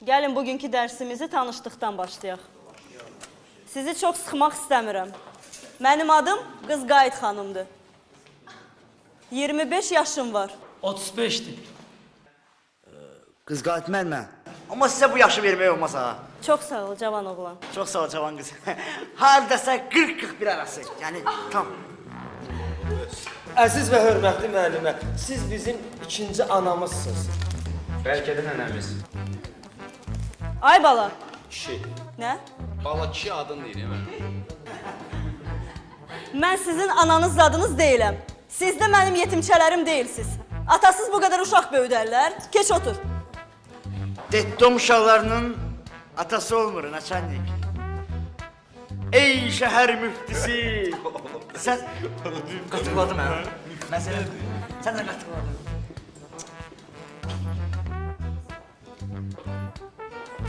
Gəlin bugünkü dərsimizi tanışdıqdan başlayaq. Sizi çox sıxmaq istəmirəm. Mənim adım Qızqayıt xanımdır. 25 yaşım var. 35'dir. Qızqayıt mənmə. Amma sizə bu yaşı vermək olmaz ha. Çox sağ ol, cavan oğlan. Çox sağ ol cavan qız. Hardasa 40-41 arası. Yəni tam. Əziz və hörmətli müəllimə, siz bizim ikinci anamızsınız. Bəlkə də nənəmiz. Ay bala. Kişi. Nə? Bala kişi adın deyil, mən. Mən sizin ananız adınız deyiləm. Siz də mənim yetimçələrim deyilsiz. Atasız bu qədər uşaq böyüdərlər. Keç otur. Detdom uşaqlarının atası olmur, naçannik. Ey şəhər müftisi. Sən qatırladın mən. Mən sən də qatırladın.